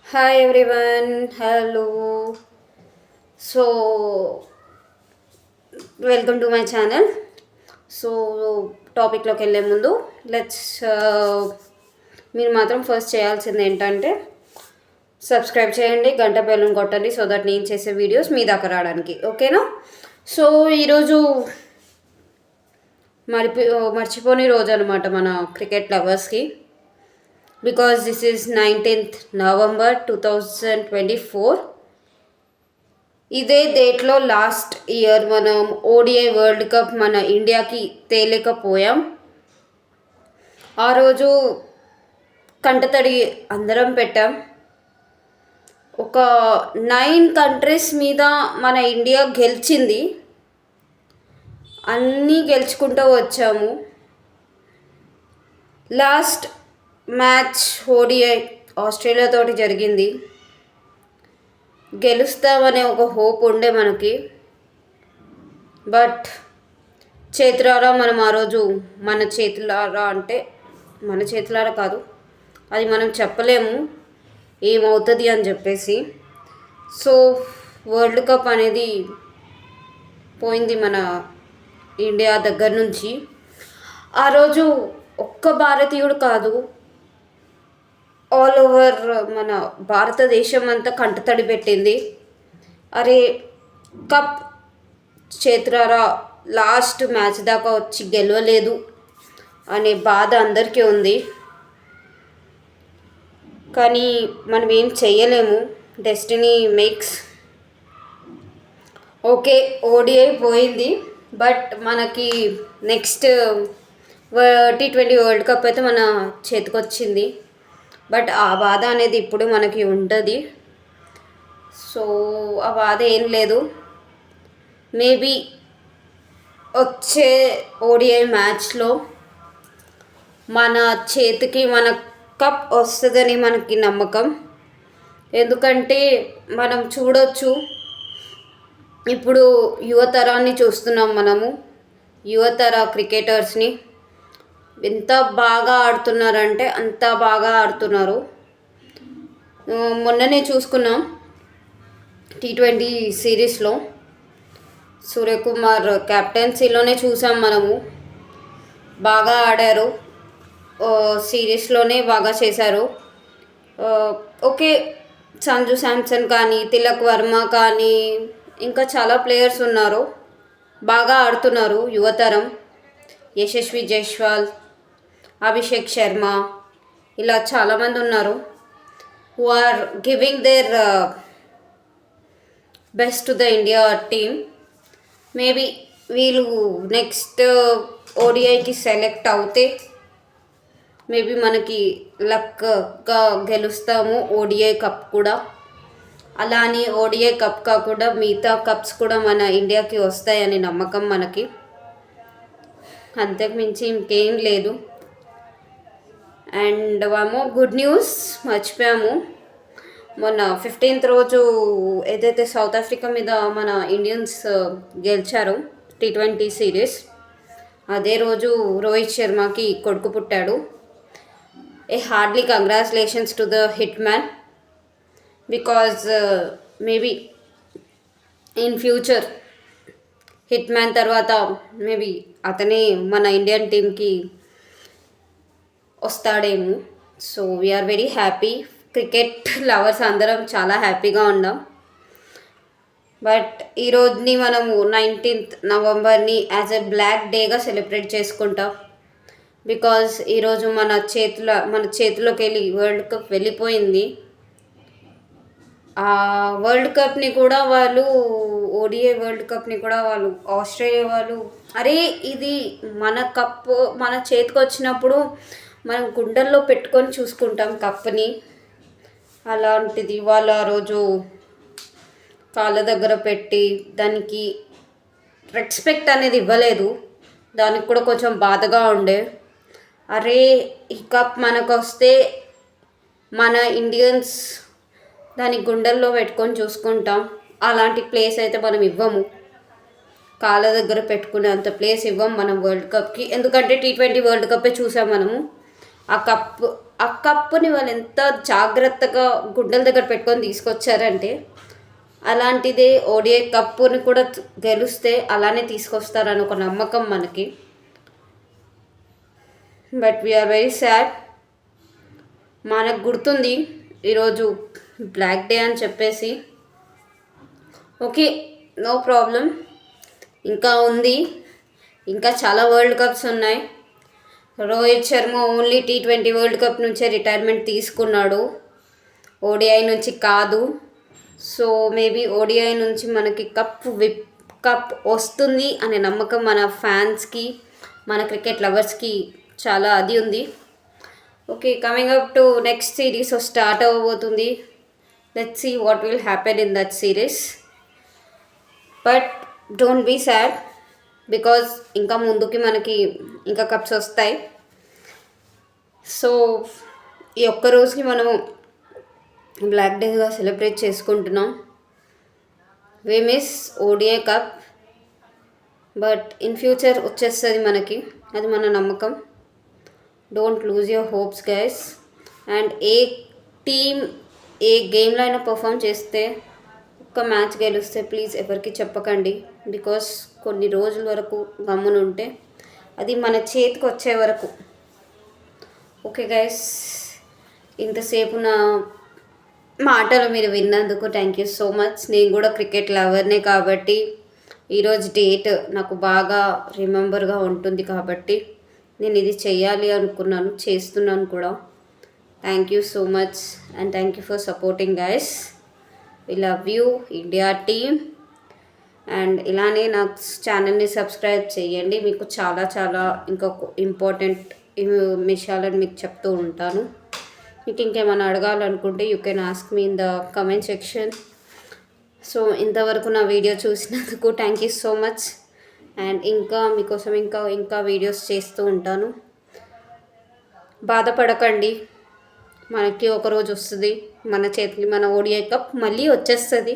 Hi everyone, hello. So, welcome to my channel. So టాపిక్లోకి వెళ్ళే ముందు లెట్స్ మీరు మాత్రం ఫస్ట్ చేయాల్సింది ఏంటంటే సబ్స్క్రైబ్ చేయండి, గంట బెల్లును కొట్టండి సో దట్ నేను చేసే వీడియోస్ మీ దాకా రావడానికి, ఓకేనా? సో ఈరోజు మర్చిపోని రోజు అనమాట మన క్రికెట్ లవర్స్కి. Because this is 19th November 2024. ఇదే డేట్లో లాస్ట్ ఇయర్ మనం ఓడిఐ వరల్డ్ కప్ మన ఇండియాకి తేలేకపోయాం. ఆ రోజు కంటతడి అందరం పెట్టాం. ఒక 9 కంట్రీస్ మీద మన ఇండియా గెలిచింది. అన్నీ గెలుచుకుంటూ వచ్చాము. లాస్ట్ మ్యాచ్ ఓడిఐ ఆస్ట్రేలియా తోటి జరిగింది. గెలుస్తామనే ఒక హోప్ ఉండే మనకి. బట్ చేతులారా మనం ఆ రోజు మన చేతులారా కాదు, అది మనం చెప్పలేము ఏమవుతుంది అని చెప్పేసి. సో వరల్డ్ కప్ అనేది పోయింది మన ఇండియా దగ్గర నుంచి. ఆ రోజు ఒక్క భారతీయుడు కాదు, ఆల్ ఓవర్ మన భారతదేశం అంతా కంటతడి పెట్టింది. అరే కప్ చేతులారా లాస్ట్ మ్యాచ్ దాకా వచ్చి గెలవలేదు అనే బాధ అందరికీ ఉంది. కానీ మనం ఏం చెయ్యలేము, డెస్టినీ మేక్స్. ఓకే, ఓడిఐ పోయింది, బట్ మనకి నెక్స్ట్ T20 వరల్డ్ కప్ అయితే మన చేతికి వచ్చింది. బట్ ఆ బాధ అనేది ఇప్పుడు మనకి ఉంటుంది. సో ఆ బాధ ఏం లేదు. మేబీ వచ్చే ఓడిఐ మ్యాచ్లో మన చేతికి మన కప్ వస్తుందని మనకి నమ్మకం. ఎందుకంటే మనం చూడొచ్చు, ఇప్పుడు యువతరాన్ని చూస్తున్నాం మనము. యువతర క్రికెటర్స్ని ఎంత బాగా ఆడుతున్నారంటే అంత బాగా ఆడుతున్నారు. మొన్ననే చూసుకున్నాం T20 సిరీస్లో సూర్యకుమార్ క్యాప్టెన్సీలోనే చూసాం మనము. బాగా ఆడారు, సిరీస్లోనే బాగా చేశారు. ఓకే, సంజు శాంసన్ కానీ, తిలక్ వర్మ కానీ, ఇంకా చాలా ప్లేయర్స్ ఉన్నారు, బాగా ఆడుతున్నారు యువతరం. యశస్వి జైస్వాల్, అభిషేక్ శర్మ, ఇలా చాలామంది ఉన్నారు who are giving their best to the India team. Maybe వీళ్ళు నెక్స్ట్ ఓడిఐకి సెలెక్ట్ అవుతే మేబీ మనకి లక్గా గెలుస్తాము ఓడిఐ కప్ కూడా. అలా అని ఓడిఐ కప్ కాకుండా మిగతా కప్స్ కూడా మన ఇండియాకి వస్తాయని నమ్మకం మనకి. అంతకుమించి ఇంకేం లేదు. అండ్ వామో గుడ్ న్యూస్ మర్చిపోయాము, మొన్న 15th రోజు ఏదైతే సౌత్ ఆఫ్రికా మీద మన ఇండియన్స్ గెలిచారో T20 సిరీస్, అదే రోజు రోహిత్ శర్మకి కొడుకు పుట్టాడు. Heartily congratulations to the hit man. Because maybe in future hit man తర్వాత మేబీ అతనే మన ఇండియన్ టీంకి వస్తాడేమో. So we are very happy. Cricket lovers అందరం చాలా హ్యాపీగా ఉన్నాం. బట్ ఈరోజుని మనము 19th నవంబర్ని యాజ్ ఎ బ్లాక్ డేగా సెలబ్రేట్ చేసుకుంటాం. బికాజ్ ఈరోజు మన చేతిలోకి వెళ్ళి వరల్డ్ కప్ వెళ్ళిపోయింది. ఆ వరల్డ్ కప్ని కూడా వాళ్ళు, ఓడిఐ వరల్డ్ కప్ని కూడా వాళ్ళు, ఆస్ట్రేలియా వాళ్ళు, అరే ఇది మన కప్పు మన చేతికి వచ్చినప్పుడు మనం గుండెల్లో పెట్టుకొని చూసుకుంటాం కప్ని. అలాంటిది వాళ్ళు ఆ రోజు కాళ్ళ దగ్గర పెట్టి దానికి రెస్పెక్ట్ అనేది ఇవ్వలేదు. దానికి కూడా కొంచెం బాధగా ఉండే. అరే ఈ కప్ మనకు వస్తే మన ఇండియన్స్ దాని గుండెల్లో పెట్టుకొని చూసుకుంటాం. అలాంటి ప్లేస్ అయితే మనం ఇవ్వము, కాళ్ళ దగ్గర పెట్టుకునే అంత ప్లేస్ ఇవ్వం మనం వరల్డ్ కప్కి. ఎందుకంటే T20 వరల్డ్ కప్పే చూసాం మనము. ఆ కప్పుని వాళ్ళు ఎంత జాగ్రత్తగా గుండెల దగ్గర పెట్టుకొని తీసుకొచ్చారంటే, అలాంటిదే ఓడిఐ కప్పుని కూడా గెలిస్తే అలానే తీసుకొస్తారని ఒక నమ్మకం మనకి. But we are very sad. మనకు గుర్తుంది ఈరోజు బ్లాక్ డే అని చెప్పేసి. Okay, no problem. ఇంకా ఉంది, ఇంకా చాలా వరల్డ్ కప్స్ ఉన్నాయి. Rohit Sharma only T20 world cup నుంచే రిటైర్మెంట్ తీసుకున్నాడు, ఓడిఐ నుంచి కాదు. సో మేబీ ఓడిఐ నుంచి మనకి కప్ వస్తుంది అనే నమ్మకం మన ఫ్యాన్స్కి, మన క్రికెట్ లవర్స్కి చాలా అది ఉంది. Okay, coming up to next series start అవ్వబోతుంది. Let's see what will happen in that series. But don't be sad, because ఇంకా ముందుకి మనకి ఇంకా కప్స్ వస్తాయి. సో ఈ ఒక్క రోజుకి మనము బ్లాక్ డేగా సెలబ్రేట్ చేసుకుంటున్నాం. We miss ODI cup, but in future వచ్చేస్తుంది మనకి, అది మన నమ్మకం. Don't lose your hopes guys. And a team a గేమ్లో అయినా పర్ఫామ్ చేస్తే, ఒక్క మ్యాచ్ గెలిస్తే ప్లీజ్ ఎవరికి చెప్పకండి. బికాస్ కొన్ని రోజుల వరకు గమ్మునుంటే అది మన చేతికి వచ్చే వరకు. ఓకే గైస్, ఇంతసేపు నా మాటలు మీరు విన్నందుకు థ్యాంక్ యూ సో మచ్. నేను కూడా క్రికెట్ లవర్నే కాబట్టి ఈరోజు డేట్ నాకు బాగా రిమెంబర్గా ఉంటుంది కాబట్టి నేను ఇది చేయాలి అనుకున్నాను, చేస్తున్నాను కూడా. Thank you so much and thank you for supporting guys. We love you India team. And ఇలానే నా ఛానల్ని సబ్స్క్రైబ్ చేయండి. మీకు చాలా చాలా ఇంకొక ఇంపార్టెంట్ విషయాలను మీకు చెప్తూ ఉంటాను. మీకు ఇంకేమైనా అడగాలనుకుంటే you can ask me in the comment section. So ఇంతవరకు నా వీడియో చూసినందుకు thank you so much. And ఇంకా మీకోసం ఇంకా వీడియోస్ చేస్తూ ఉంటాను. బాధపడకండి, మనకి ఒకరోజు వస్తుంది, మన చేతికి మన ఓడిఐ కప్ మళ్ళీ వచ్చేస్తుంది.